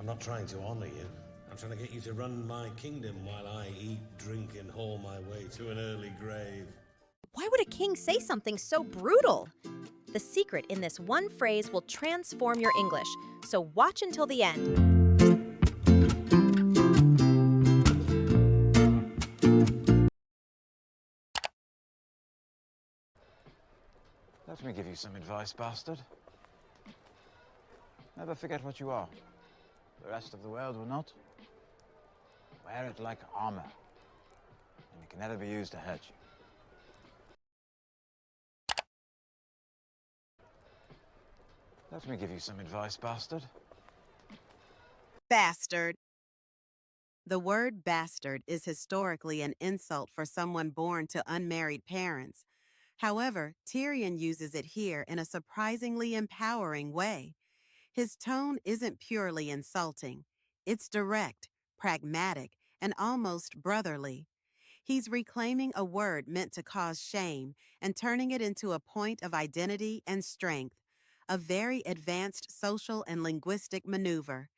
I'm not trying to honor you. I'm trying to get you to run my kingdom while I eat, drink, and haul my way to an early grave. Why would a king say something so brutal? The secret in this one phrase will transform your English, so watch until the end. Let me give you some advice, bastard. Never forget what you are. The rest of the world will not. Wear it like armor, and it can never be used to hurt you. Let me give you some advice, bastard. Bastard. The word bastard is historically an insult for someone born to unmarried parents. However, Tyrion uses it here in a surprisingly empowering way. His tone isn't purely insulting. It's direct, pragmatic, and almost brotherly. He's reclaiming a word meant to cause shame and turning it into a point of identity and strength, a very advanced social and linguistic maneuver.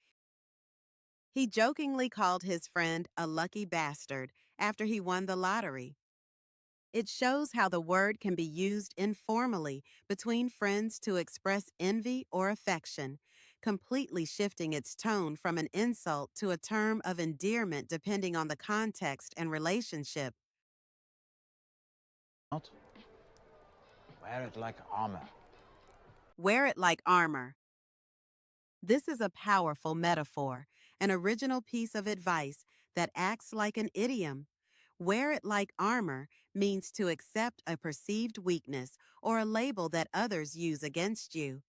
He jokingly called his friend a lucky bastard after he won the lottery. It shows how the word can be used informally between friends to express envy or affection, completely shifting its tone from an insult to a term of endearment depending on the context and relationship. Not. Wear it like armor. Wear it like armor. This is a powerful metaphor, an original piece of advice that acts like an idiom. Wear it like armor means to accept a perceived weakness or a label that others use against you.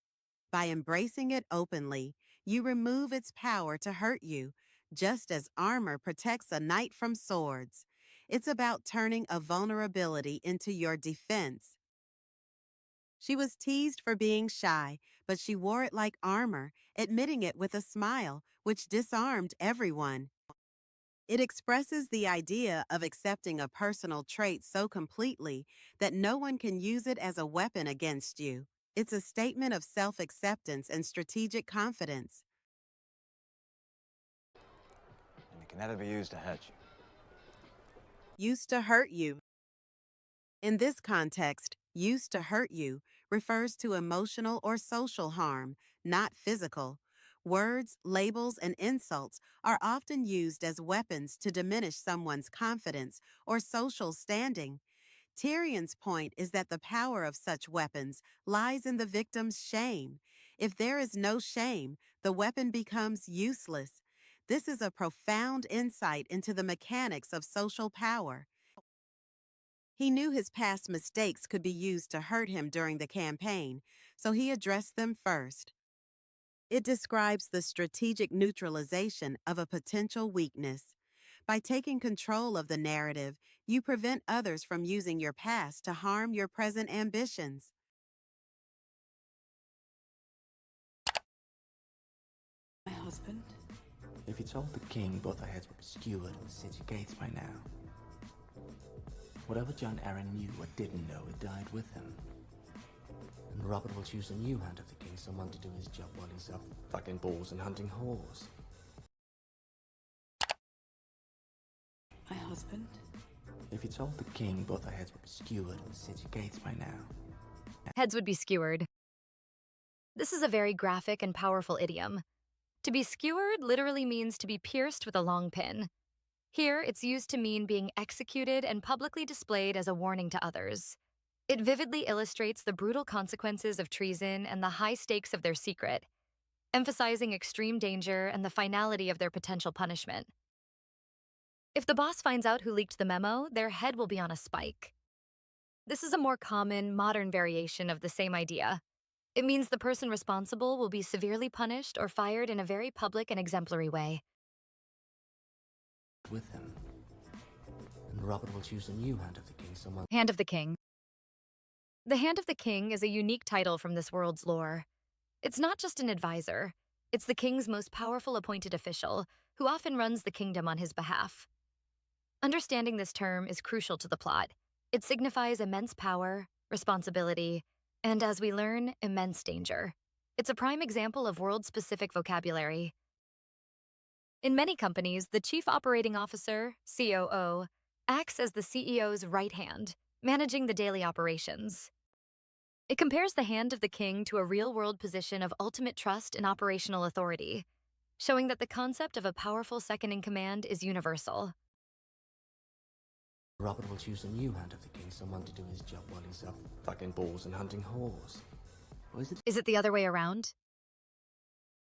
By embracing it openly, you remove its power to hurt you, just as armor protects a knight from swords. It's about turning a vulnerability into your defense. She was teased for being shy, but she wore it like armor, admitting it with a smile, which disarmed everyone. It expresses the idea of accepting a personal trait so completely that no one can use it as a weapon against you. It's a statement of self-acceptance and strategic confidence. And it can never be used to hurt you. Used to hurt you. In this context, used to hurt you refers to emotional or social harm, not physical. Words, labels, and insults are often used as weapons to diminish someone's confidence or social standing. Tyrion's point is that the power of such weapons lies in the victim's shame. If there is no shame, the weapon becomes useless. This is a profound insight into the mechanics of social power. He knew his past mistakes could be used to hurt him during the campaign, so he addressed them first. It describes the strategic neutralization of a potential weakness. By taking control of the narrative, you prevent others from using your past to harm your present ambitions. My husband? If you told the king both our heads would be skewered in the city gates by now. Whatever John Arryn knew or didn't know, it died with him. And Robert will choose a new hand of the king, someone to do his job while he's up fucking balls and hunting whores. My husband? If you told the king both our heads would be skewered in the city gates by now. Heads would be skewered. This is a very graphic and powerful idiom. To be skewered literally means to be pierced with a long pin. Here, it's used to mean being executed and publicly displayed as a warning to others. It vividly illustrates the brutal consequences of treason and the high stakes of their secret, emphasizing extreme danger and the finality of their potential punishment. If the boss finds out who leaked the memo, their head will be on a spike. This is a more common, modern variation of the same idea. It means the person responsible will be severely punished or fired in a very public and exemplary way. With him. And Robert will choose a new hand of the king, someone. Hand of the King. The Hand of the King is a unique title from this world's lore. It's not just an advisor. It's the king's most powerful appointed official, who often runs the kingdom on his behalf. Understanding this term is crucial to the plot. It signifies immense power, responsibility, and, as we learn, immense danger. It's a prime example of world-specific vocabulary. In many companies, the Chief Operating Officer, COO, acts as the CEO's right hand, managing the daily operations. It compares the hand of the king to a real-world position of ultimate trust and operational authority, showing that the concept of a powerful second-in-command is universal. Robert will choose a new hand of the king, someone to do his job while he's up fucking balls and hunting whores. Or Is it the other way around?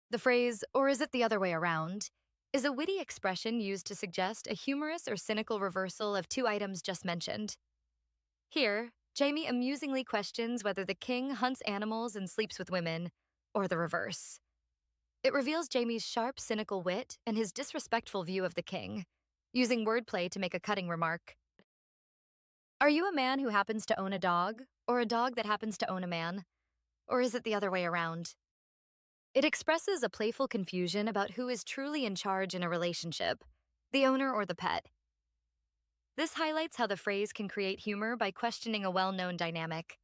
The phrase, "or is it the other way around," is a witty expression used to suggest a humorous or cynical reversal of two items just mentioned. Here, Jamie amusingly questions whether the king hunts animals and sleeps with women, or the reverse. It reveals Jamie's sharp, cynical wit and his disrespectful view of the king, using wordplay to make a cutting remark. Are you a man who happens to own a dog, or a dog that happens to own a man? Or is it the other way around? It expresses a playful confusion about who is truly in charge in a relationship, the owner or the pet. This highlights how the phrase can create humor by questioning a well-known dynamic.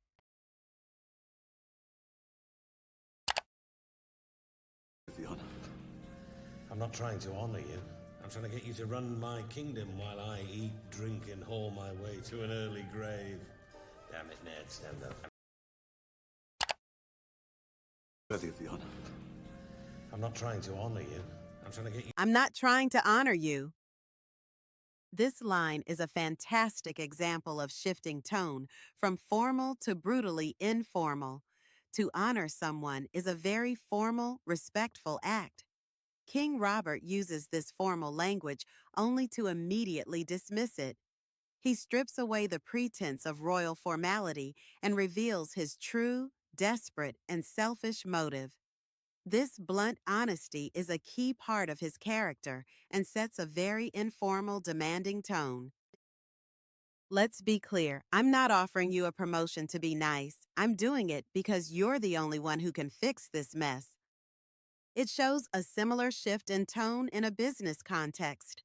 I'm not trying to honor you. I'm trying to get you to run my kingdom while I eat, drink, and haul my way to an early grave. Damn it, Ned, stand up. Worthy of the honor. I'm not trying to honor you. I'm trying to get you. I'm not trying to honor you. This line is a fantastic example of shifting tone from formal to brutally informal. To honor someone is a very formal, respectful act. King Robert uses this formal language only to immediately dismiss it. He strips away the pretense of royal formality and reveals his true, desperate, and selfish motive. This blunt honesty is a key part of his character and sets a very informal, demanding tone. Let's be clear, I'm not offering you a promotion to be nice. I'm doing it because you're the only one who can fix this mess. It shows a similar shift in tone in a business context.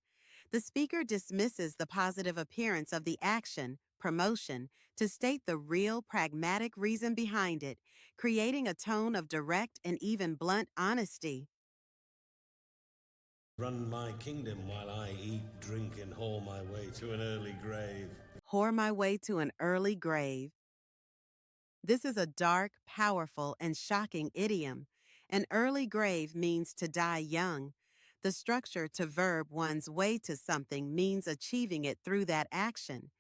The speaker dismisses the positive appearance of the action, promotion, to state the real pragmatic reason behind it, creating a tone of direct and even blunt honesty. Run my kingdom while I eat, drink, and haul my way to an early grave. Whore my way to an early grave. This is a dark, powerful, and shocking idiom. An early grave means to die young. The structure to verb one's way to something means achieving it through that action.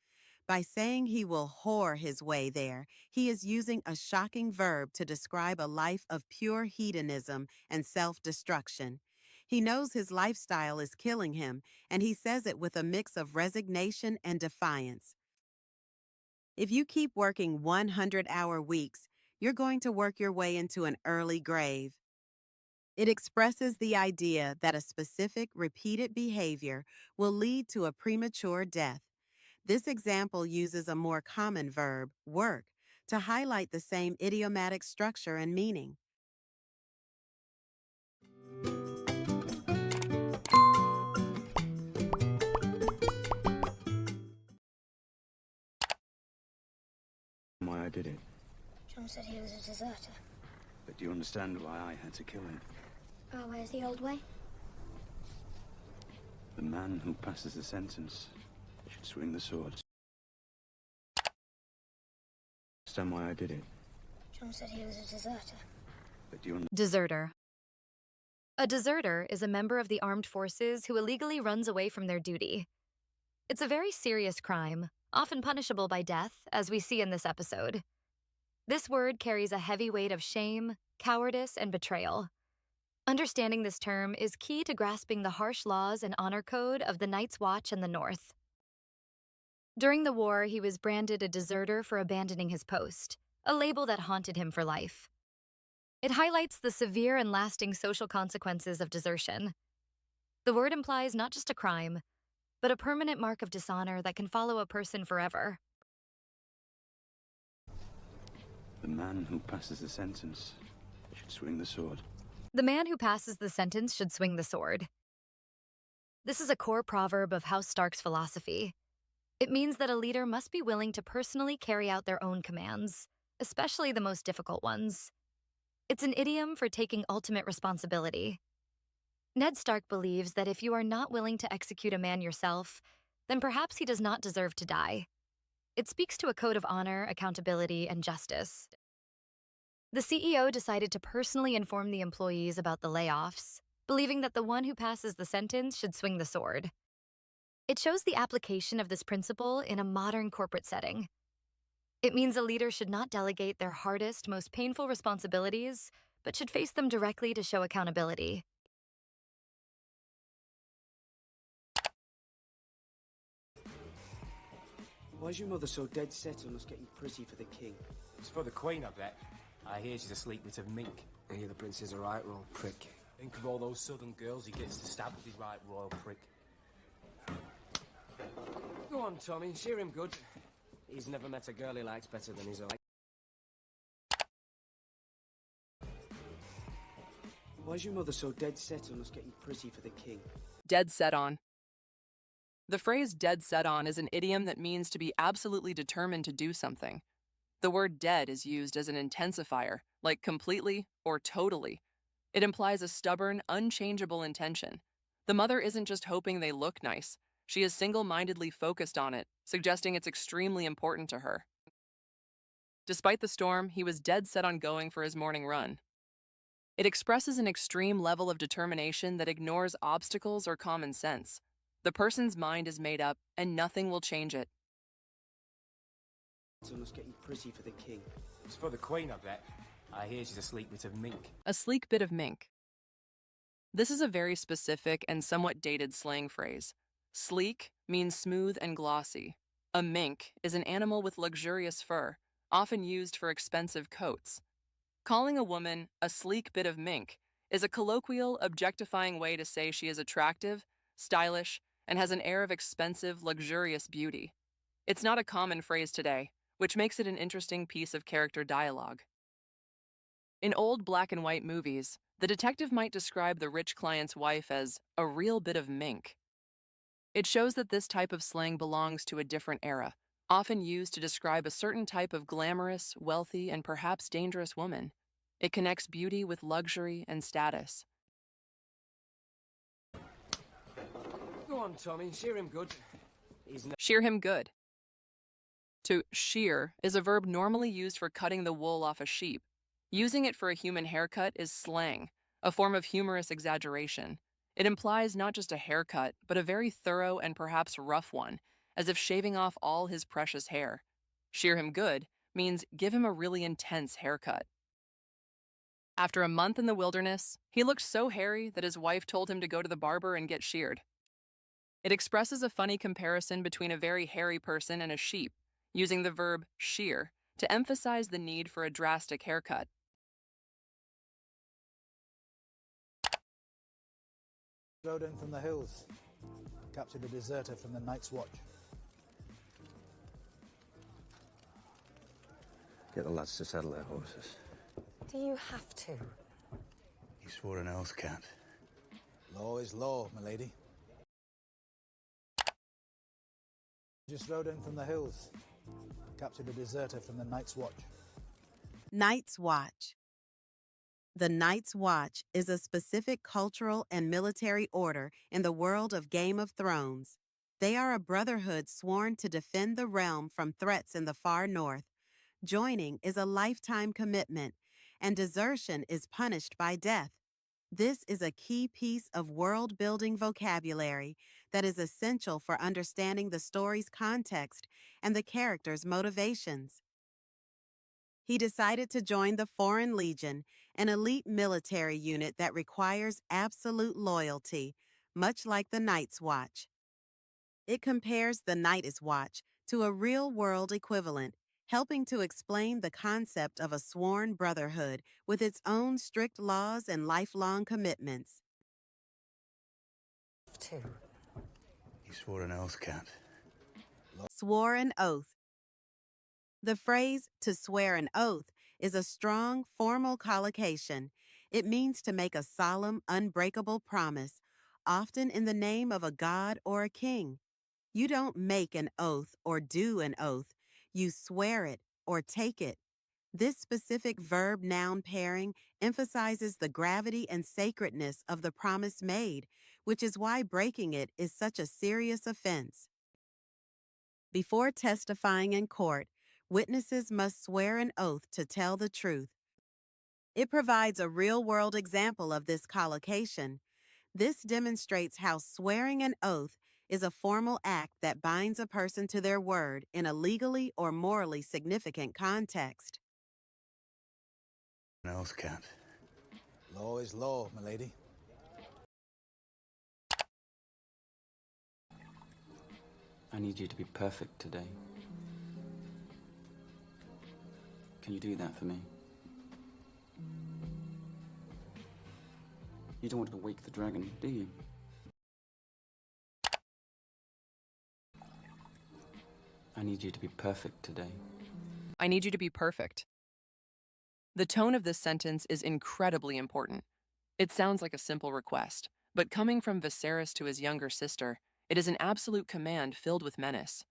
By saying he will whore his way there, he is using a shocking verb to describe a life of pure hedonism and self-destruction. He knows his lifestyle is killing him, and he says it with a mix of resignation and defiance. If you keep working 100-hour weeks, you're going to work your way into an early grave. It expresses the idea that a specific, repeated behavior will lead to a premature death. This example uses a more common verb, work, to highlight the same idiomatic structure and meaning. Why I did it. John said he was a deserter. But do you understand why I had to kill him? Our way is the old way. The man who passes the sentence should swing the sword. Understand why I did it? John said he was a deserter. But do you Deserter. A deserter is a member of the armed forces who illegally runs away from their duty. It's a very serious crime, often punishable by death, as we see in this episode. This word carries a heavy weight of shame, cowardice, and betrayal. Understanding this term is key to grasping the harsh laws and honor code of the Night's Watch and the North. During the war, he was branded a deserter for abandoning his post, a label that haunted him for life. It highlights the severe and lasting social consequences of desertion. The word implies not just a crime, but a permanent mark of dishonor that can follow a person forever. The man who passes the sentence should swing the sword. The man who passes the sentence should swing the sword. This is a core proverb of House Stark's philosophy. It means that a leader must be willing to personally carry out their own commands, especially the most difficult ones. It's an idiom for taking ultimate responsibility. Ned Stark believes that if you are not willing to execute a man yourself, then perhaps he does not deserve to die. It speaks to a code of honor, accountability, and justice. The CEO decided to personally inform the employees about the layoffs, believing that the one who passes the sentence should swing the sword. It shows the application of this principle in a modern corporate setting. It means a leader should not delegate their hardest, most painful responsibilities, but should face them directly to show accountability. Why's your mother so dead set on us getting pretty for the king? It's for the queen, I bet. I hear she's a sleek bit of mink. I hear the prince is a right royal prick. Think of all those southern girls he gets to stab with his right royal prick. Go on, Tommy, cheer him good. He's never met a girl he likes better than his own. Why's your mother so dead set on us getting pretty for the king? Dead set on. The phrase dead set on is an idiom that means to be absolutely determined to do something. The word dead is used as an intensifier, like completely or totally. It implies a stubborn, unchangeable intention. The mother isn't just hoping they look nice. She is single-mindedly focused on it, suggesting it's extremely important to her. Despite the storm, he was dead set on going for his morning run. It expresses an extreme level of determination that ignores obstacles or common sense. The person's mind is made up, and nothing will change it. On us getting pretty for the king. It's for the queen, I bet. I hear she's a sleek bit of mink. A sleek bit of mink. This is a very specific and somewhat dated slang phrase. Sleek means smooth and glossy. A mink is an animal with luxurious fur, often used for expensive coats. Calling a woman a sleek bit of mink is a colloquial, objectifying way to say she is attractive, stylish, and has an air of expensive, luxurious beauty. It's not a common phrase today, which makes it an interesting piece of character dialogue. In old black and white movies, the detective might describe the rich client's wife as a real bit of mink. It shows that this type of slang belongs to a different era, often used to describe a certain type of glamorous, wealthy, and perhaps dangerous woman. It connects beauty with luxury and status. Go on, Tommy, cheer him good. Shear him good. To shear is a verb normally used for cutting the wool off a sheep. Using it for a human haircut is slang, a form of humorous exaggeration. It implies not just a haircut, but a very thorough and perhaps rough one, as if shaving off all his precious hair. Shear him good means give him a really intense haircut. After a month in the wilderness, he looked so hairy that his wife told him to go to the barber and get sheared. It expresses a funny comparison between a very hairy person and a sheep, using the verb shear to emphasize the need for a drastic haircut. Rode in from the hills, captured a deserter from the Night's Watch. Get the lads to saddle their horses. Do you have to? He swore an oath, can't. Law is law, my lady. Just rode in from the hills, captured a deserter from the Night's Watch. Night's Watch. The Night's Watch is a specific cultural and military order in the world of Game of Thrones. They are a brotherhood sworn to defend the realm from threats in the far north. Joining is a lifetime commitment, and desertion is punished by death. This is a key piece of world-building vocabulary that is essential for understanding the story's context and the characters' motivations. He decided to join the Foreign Legion, an elite military unit that requires absolute loyalty, much like the Night's Watch. It compares the Night's Watch to a real-world equivalent, helping to explain the concept of a sworn brotherhood with its own strict laws and lifelong commitments. He swore an oath, can't. Swore an oath. The phrase to swear an oath is a strong, formal collocation. It means to make a solemn, unbreakable promise, often in the name of a god or a king. You don't make an oath or do an oath. You swear it or take it. This specific verb-noun pairing emphasizes the gravity and sacredness of the promise made, which is why breaking it is such a serious offense. Before testifying in court, witnesses must swear an oath to tell the truth. It provides a real-world example of this collocation. This demonstrates how swearing an oath is a formal act that binds a person to their word in a legally or morally significant context. An oath, Cat. Law is law, milady. I need you to be perfect today. Can you do that for me? You don't want to wake the dragon, do you? I need you to be perfect today. I need you to be perfect. The tone of this sentence is incredibly important. It sounds like a simple request, but coming from Viserys to his younger sister, it is an absolute command filled with menace.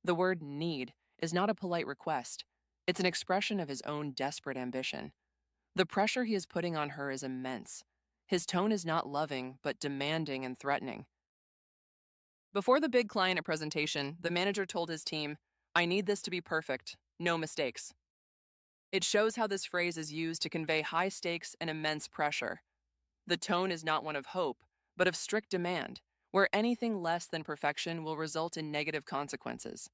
The word need is not a polite request. It's an expression of his own desperate ambition. The pressure he is putting on her is immense. His tone is not loving, but demanding and threatening. Before the big client presentation, the manager told his team, "I need this to be perfect, no mistakes." It shows how this phrase is used to convey high stakes and immense pressure. The tone is not one of hope, but of strict demand, where anything less than perfection will result in negative consequences.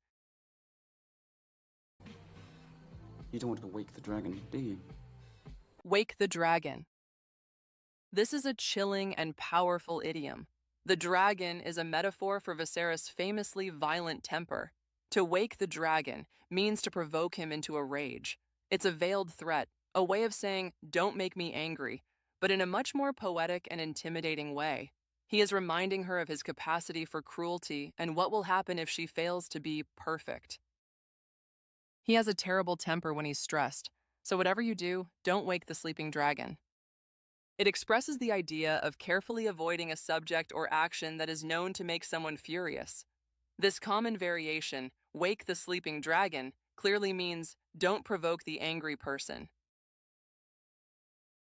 You don't want to wake the dragon, do you? Wake the dragon. This is a chilling and powerful idiom. The dragon is a metaphor for Viserys' famously violent temper. To wake the dragon means to provoke him into a rage. It's a veiled threat, a way of saying, "Don't make me angry," but in a much more poetic and intimidating way. He is reminding her of his capacity for cruelty and what will happen if she fails to be perfect. He has a terrible temper when he's stressed, so whatever you do, don't wake the sleeping dragon. It expresses the idea of carefully avoiding a subject or action that is known to make someone furious. This common variation, wake the sleeping dragon, clearly means don't provoke the angry person.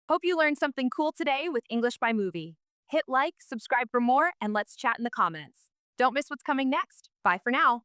Hope you learned something cool today with English by Movie. Hit like, subscribe for more, and let's chat in the comments. Don't miss what's coming next. Bye for now.